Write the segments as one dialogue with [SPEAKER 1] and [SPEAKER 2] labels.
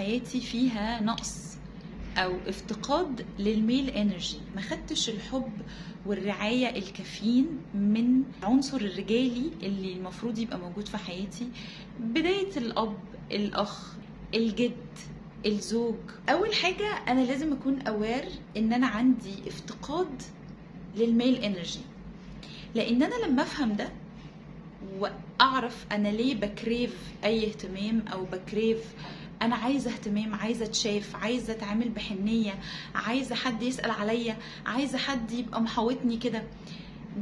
[SPEAKER 1] حياتي فيها نقص او افتقاد للميل انرجي، ما خدتش الحب والرعاية الكافيين من العنصر الرجالي اللي المفروض يبقى موجود في حياتي. بداية الاب، الاخ، الجد، الزوج. اول حاجة انا لازم اكون اوير ان انا عندي افتقاد للميل انرجي، لان انا لما افهم ده واعرف انا ليه بكريف اي اهتمام او بكريف، انا عايزه اهتمام، عايزه اتشاف، عايزه اتعامل بحنيه، عايزه حد يسال عليا، عايزه حد يبقى محاوطني كده.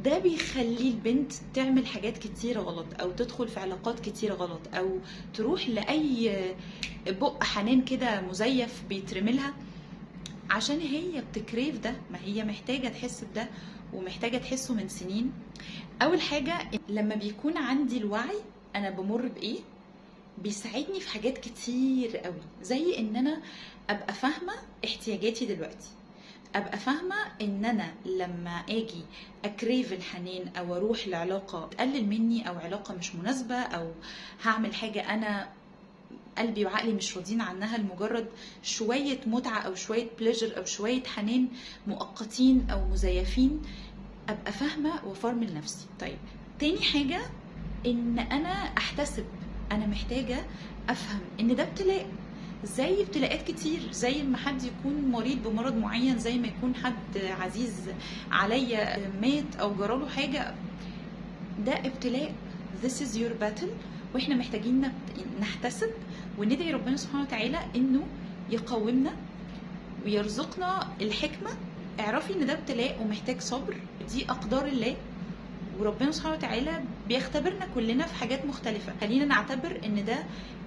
[SPEAKER 1] ده بيخلي البنت تعمل حاجات كتيرة غلط، او تدخل في علاقات كتيرة غلط، او تروح لاي بق حنان كده مزيف بيترملها، عشان هي بتكريف ده. ما هي محتاجة تحس بده ومحتاجة تحسه من سنين. اول حاجة لما بيكون عندي الوعي انا بمر بايه، بيساعدني في حاجات كتير قوي، زي ان انا ابقى فاهمة احتياجاتي دلوقتي، ابقى فاهمة ان انا لما اجي اكريف الحنين او اروح لعلاقة تقلل مني او علاقة مش مناسبة، او هعمل حاجة انا قلبي وعقلي مش راضيين عنها لمجرد شوية متعة او شوية بليجر او شوية حنان مؤقتين او مزيفين، ابقى فاهمة وافرمل نفسي. طيب تاني حاجة ان انا احتسب، انا محتاجة افهم ان ده ابتلاء زي ابتلاءات كتير، زي ما حد يكون مريض بمرض معين، زي ما يكون حد عزيز عليا مات او جراله حاجة، ده ابتلاء. This is your battle. واحنا محتاجين نحتسب وندعي ربنا سبحانه وتعالى انه يقومنا ويرزقنا الحكمة. اعرفي ان ده ابتلاء ومحتاج صبر، دي اقدار الله، وربنا سبحانه وتعالى بيختبرنا كلنا في حاجات مختلفة. خلينا نعتبر ان ده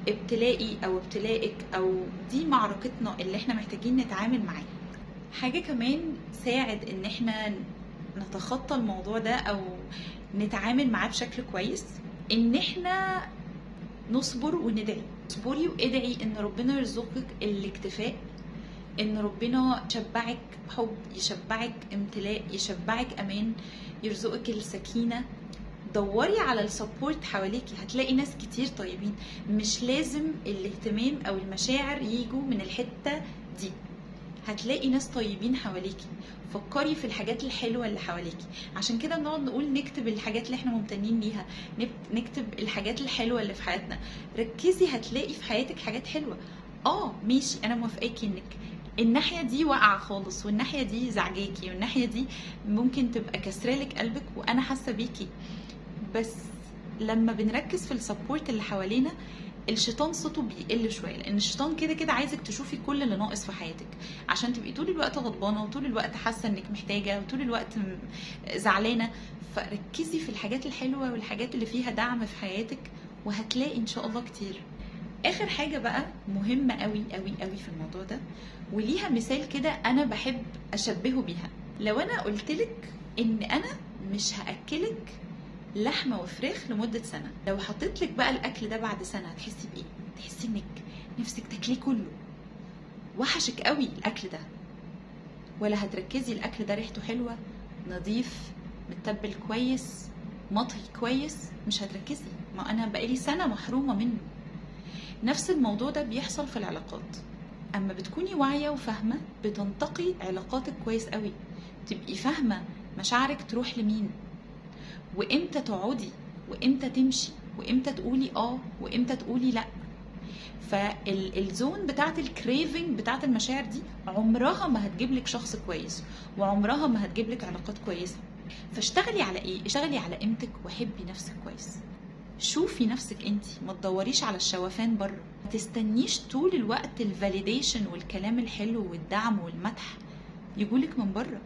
[SPEAKER 1] ابتلائي او ابتلائك، او دي معركتنا اللي احنا محتاجين نتعامل معاه. حاجة كمان تساعد ان احنا نتخطى الموضوع ده او نتعامل معاه بشكل كويس، ان احنا نصبر وندعي. اصبري وادعي ان ربنا يرزقك الاكتفاء، ان ربنا يشبعك حب، يشبعك امتلاء، يشبعك امان، يرزقك السكينة. دوري على السبورت حواليكي، هتلاقي ناس كتير طيبين. مش لازم الاهتمام او المشاعر يجوا من الحتة دي، هتلاقي ناس طيبين حواليكي. فكري في الحاجات الحلوة اللي حواليكي. عشان كده بنقعد نقول نكتب الحاجات اللي احنا ممتنين ليها، نكتب الحاجات الحلوة اللي في حياتنا. ركزي، هتلاقي في حياتك حاجات حلوة. ماشي، انا موافقاكي انك الناحية دي واقعة خالص، والناحية دي زعجاكي، والناحية دي ممكن تبقى كسرالك قلبك، وانا حاسة بيكي. بس لما بنركز في السبورت اللي حوالينا، الشيطان صوته بيقل شويه، لان الشيطان كده كده عايزك تشوفي كل اللي ناقص في حياتك، عشان تبقي طول الوقت غضبانه، وطول الوقت حاسه انك محتاجه، وطول الوقت زعلانه. فركزي في الحاجات الحلوه والحاجات اللي فيها دعم في حياتك، وهتلاقي ان شاء الله كتير. اخر حاجه بقى مهمه قوي قوي قوي في الموضوع ده، وليها مثال كده انا بحب اشبهه بيها. لو انا قلتلك ان انا مش هاكلك لحمه وفراخ لمده سنه، لو حطيت لك بقى الاكل ده بعد سنه، هتحسي بايه؟ تحسي انك نفسك تاكليه كله، وحشك قوي الاكل ده، ولا هتركزي الاكل ده ريحته حلوه، نظيف، متبل كويس، مطهي كويس؟ مش هتركزي، ما انا بقالي سنه محرومه منه. نفس الموضوع ده بيحصل في العلاقات. اما بتكوني واعيه وفاهمه، بتنتقي علاقاتك كويس قوي، تبقي فاهمه مشاعرك تروح لمين، وامتى تقعدي، وامتى تمشي، وامتى تقولي وامتى تقولي لا. فالزون بتاعت الكريفنج بتاعت المشاعر دي عمرها ما هتجيب لك شخص كويس، وعمرها ما هتجيب لك علاقات كويسه. فاشتغلي على ايه؟ اشتغلي على قيمتك، وحبي نفسك كويس. شوفي نفسك انتي، ما تدوريش على الشوفان بره، ما تستنيش طول الوقت الفاليديشن والكلام الحلو والدعم والمدح يجولك من بره.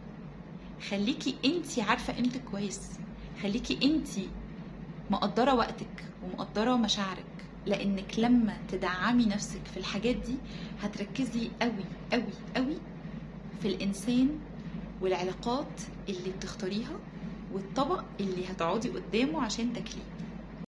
[SPEAKER 1] خليكي انتي عارفه قيمتك كويس، خليكي انتي مقدره وقتك ومقدره مشاعرك، لانك لما تدعمي نفسك في الحاجات دي هتركزي قوي قوي قوي في الانسان والعلاقات اللي بتختاريها، والطبق اللي هتقعدي قدامه عشان تاكليه.